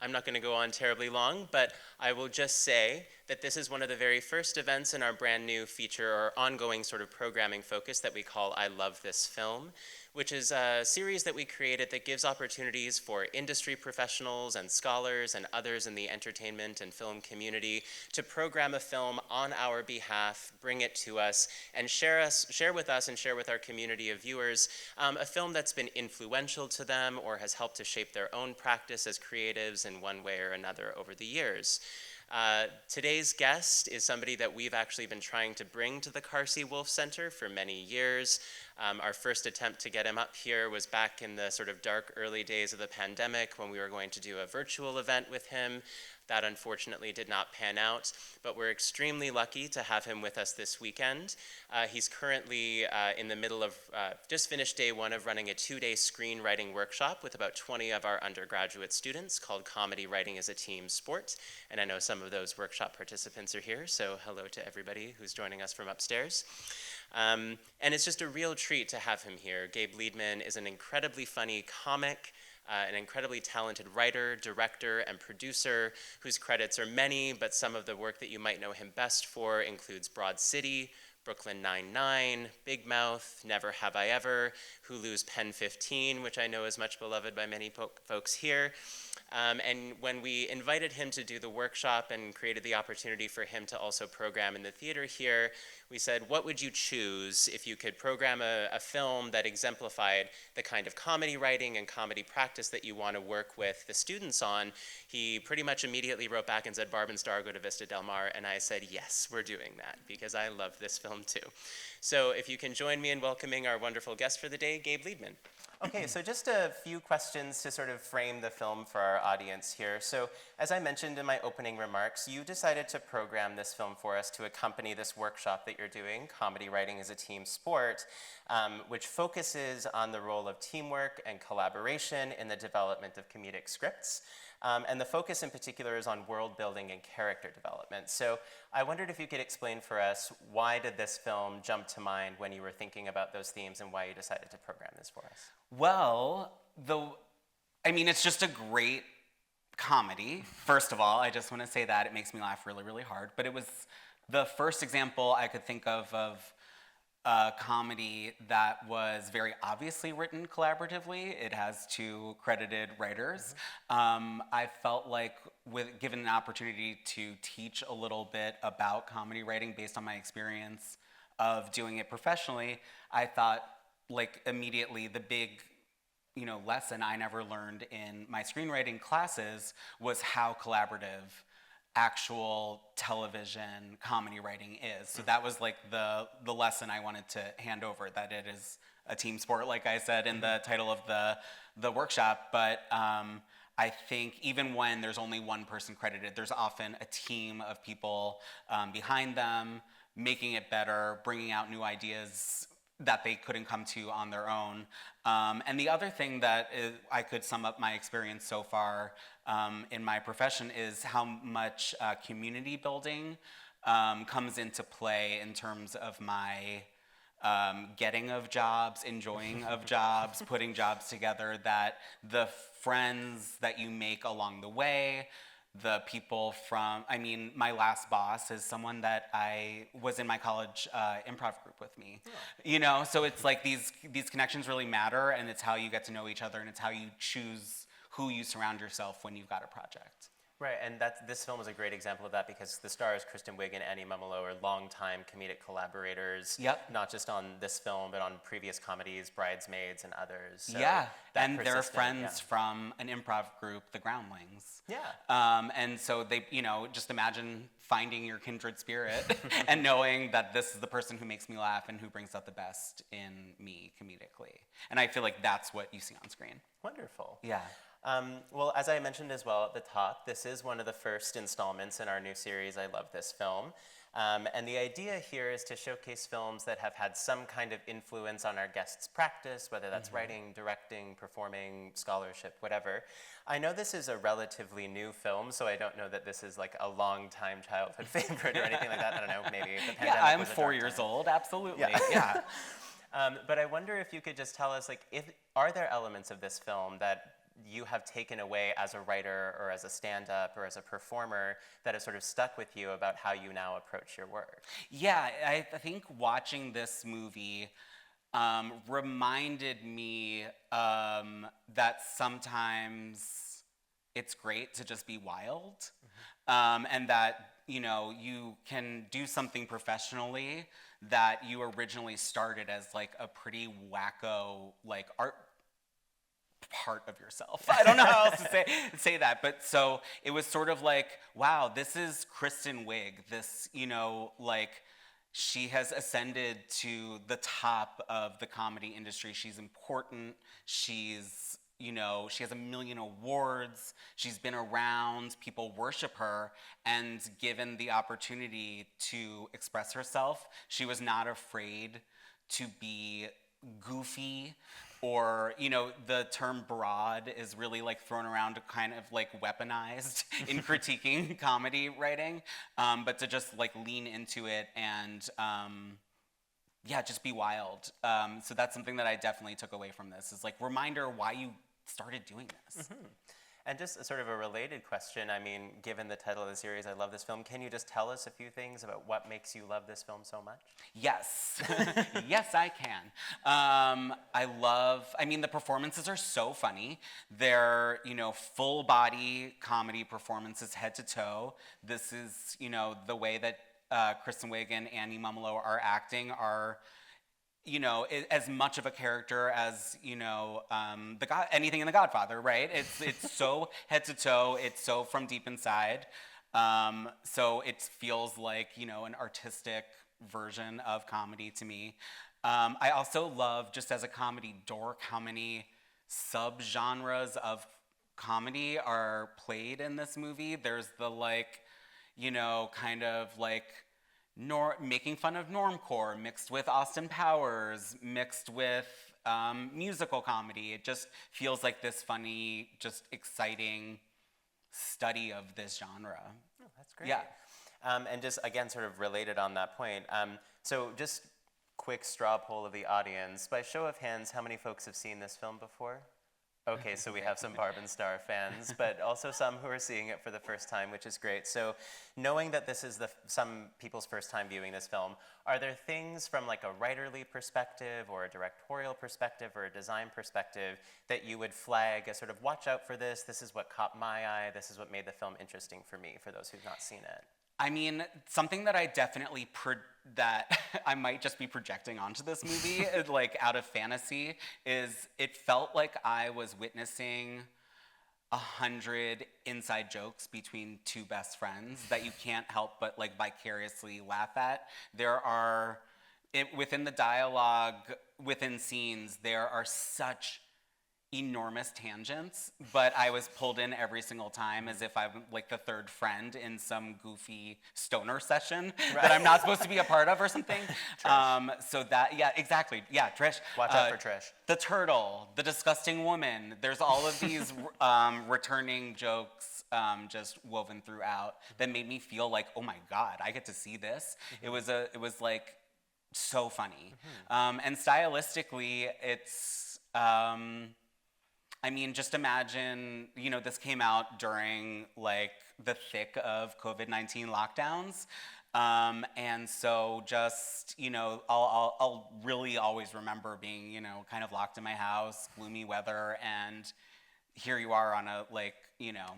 I'm not going to go on terribly long, but I will just say that this is one of the very first events in our brand new feature or ongoing sort of programming focus that we call I Love This Film, which is a series that we created that gives opportunities for industry professionals and scholars and others in the entertainment and film community to program a film on our behalf, bring it to us, and share with us and share with our community of viewers a film that's been influential to them or has helped to shape their own practice as creatives in one way or another over the years. Today's guest is somebody that we've actually been trying to bring to the Carsey-Wolf Center for many years. Our first attempt to get him up here was back in the sort of dark early days of the pandemic when we were going to do a virtual event with him. That unfortunately did not pan out, but we're extremely lucky to have him with us this weekend. He's currently in the middle of, just finished day one of running a 2-day screenwriting workshop with about 20 of our undergraduate students called Comedy Writing as a Team Sport. And I know some of those workshop participants are here, so hello to everybody who's joining us from upstairs. And it's just a real treat to have him here. Gabe Liedman is an incredibly funny comic, an incredibly talented writer, director, and producer whose credits are many, but some of the work that you might know him best for includes Broad City, Brooklyn Nine-Nine, Big Mouth, Never Have I Ever, Hulu's Pen 15, which I know is much beloved by many folks here. And when we invited him to do the workshop and created the opportunity for him to also program in the theater here, we said, what would you choose if you could program a film that exemplified the kind of comedy writing and comedy practice that you want to work with the students on? He pretty much immediately wrote back and said, Barb and Star Go to Vista Del Mar, and I said, yes, we're doing that, because I love this film too. So if you can join me in welcoming our wonderful guest for the day, Gabe Liedman. Okay, so just a few questions to sort of frame the film for our audience here. So as I mentioned in my opening remarks, you decided to program this film for us to accompany this workshop that you're doing, Comedy Writing as a Team Sport, which focuses on the role of teamwork and collaboration in the development of comedic scripts. And the focus in particular is on world building and character development. So I wondered if you could explain for us, why did this film jump to mind when you were thinking about those themes and why you decided to program this for us? Well, it's just a great comedy. First of all, I just want to say that it makes me laugh really, really hard. But it was the first example I could think of a comedy that was very obviously written collaboratively. It has 2 credited writers. I felt like, given an opportunity to teach a little bit about comedy writing based on my experience of doing it professionally, I thought, like, immediately the big lesson I never learned in my screenwriting classes was how collaborative actual television comedy writing is. So that was like the lesson I wanted to hand over, that it is a team sport, like I said in the title of the workshop. But I think even when there's only one person credited, there's often a team of people behind them, making it better, bringing out new ideas that they couldn't come to on their own. And the other thing that I could sum up my experience so far in my profession is how much community building comes into play in terms of my getting of jobs, enjoying of jobs, putting jobs together, that the friends that you make along the way, the people from, my last boss is someone that I was in my college improv group with me. Oh. So it's like these connections really matter, and it's how you get to know each other, and it's how you choose who you surround yourself when you've got a project. Right, and this film is a great example of that, because the stars Kristen Wiig and Annie Mumolo are longtime comedic collaborators. Yep. Not just on this film, but on previous comedies, Bridesmaids and others. So yeah, and they're friends from an improv group, the Groundlings. Yeah. And so they, just imagine finding your kindred spirit and knowing that this is the person who makes me laugh and who brings out the best in me comedically. And I feel like that's what you see on screen. Wonderful. Yeah. Well, as I mentioned as well at the top, this is one of the first installments in our new series, I Love This Film. And the idea here is to showcase films that have had some kind of influence on our guests' practice, whether that's writing, directing, performing, scholarship, whatever. I know this is a relatively new film, so I don't know that this is like a long-time childhood favorite or anything like that. I don't know, maybe the pandemic Yeah, I'm was a 4 dark years time. old, absolutely. Yeah. But I wonder if you could just tell us, like, are there elements of this film that you have taken away as a writer or as a stand-up or as a performer that has sort of stuck with you about how you now approach your work? Yeah, I think watching this movie reminded me that sometimes it's great to just be wild, and that, you know, you can do something professionally that you originally started as like a pretty wacko like art part of yourself. I don't know how else to say that, but so it was sort of like, wow, this is Kristen Wiig. This, you know, like she has ascended to the top of the comedy industry. She's important. She's, you know, she has 1 million awards. She's been around. People worship her. And given the opportunity to express herself, she was not afraid to be goofy, or, you know, the term broad is really like thrown around to kind of like weaponized in critiquing comedy writing, but to just like lean into it and yeah, just be wild. So that's something that I definitely took away from this, is like reminder why you started doing this. And just a sort of a related question, I mean, given the title of the series, I love this film, can you just tell us a few things about what makes you love this film so much? Yes. Yes, I can. I mean, the performances are so funny. They're, you know, full body comedy performances, head to toe. This is, you know, the way that Kristen Wiig and Annie Mumolo are acting are, you know, as much of a character as, you know, anything in The Godfather, right? It's so head to toe. It's so from deep inside. So it feels like, you know, an artistic version of comedy to me. I also love, just as a comedy dork, how many subgenres of comedy are played in this movie. There's the, like, you know, kind of like making fun of normcore mixed with Austin Powers, mixed with musical comedy. It just feels like this funny, just exciting study of this genre. Oh, that's great. Yeah. And just, again, sort of related on that point, so just quick straw poll of the audience. By show of hands, how many folks have seen this film before? Okay, so we have some Barb and Star fans, but also some who are seeing it for the first time, which is great. So knowing that this is some people's first time viewing this film, are there things from like a writerly perspective or a directorial perspective or a design perspective that you would flag as sort of, watch out for this, this is what caught my eye, this is what made the film interesting for me, for those who've not seen it? I mean, something that I definitely that I might just be projecting onto this movie, like out of fantasy, is it felt like I was witnessing 100 inside jokes between two best friends that you can't help but like vicariously laugh at. There are, within the dialogue, within scenes, there are such enormous tangents, but I was pulled in every single time as if I'm like the third friend in some goofy stoner session that I'm not supposed to be a part of or something. So that, yeah, exactly. Yeah, Trish. Watch out for Trish. The turtle, the disgusting woman. There's all of these returning jokes just woven throughout that made me feel like, oh my God, I get to see this. It was like so funny. And stylistically, it's, I mean, just imagine, you know, this came out during like the thick of COVID-19 lockdowns. And so just, you know, I'll really always remember being, you know, kind of locked in my house, gloomy weather, and here you are on a, like, you know,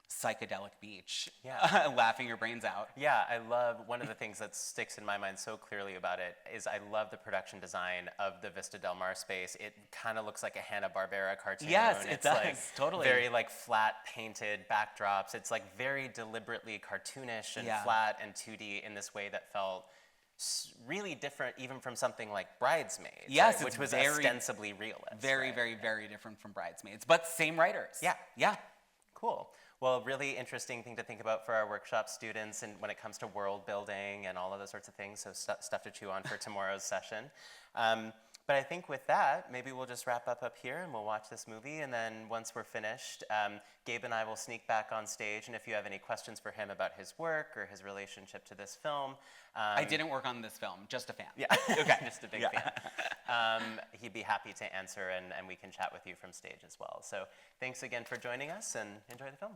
psychedelic beach, Yeah. laughing your brains out. Yeah, I love, one of the things that sticks in my mind so clearly about it is I love the production design of the Vista Del Mar space. It kind of looks like a Hanna-Barbera cartoon. Yes, it does, like totally. Very like flat painted backdrops. It's like very deliberately cartoonish and flat and 2D in this way that felt really different even from something like Bridesmaids, yes, right? Which was ostensibly realist. Very, right? very, very different from Bridesmaids, but same writers. Yeah. Yeah. Cool. Well, really interesting thing to think about for our workshop students and when it comes to world building and all of those sorts of things, so stuff to chew on for tomorrow's session. But I think with that, maybe we'll just wrap up here and we'll watch this movie. And then once we're finished, Gabe and I will sneak back on stage. And if you have any questions for him about his work or his relationship to this film. I didn't work on this film, just a fan. Yeah, okay. Just a big fan. He'd be happy to answer and we can chat with you from stage as well. So thanks again for joining us and enjoy the film.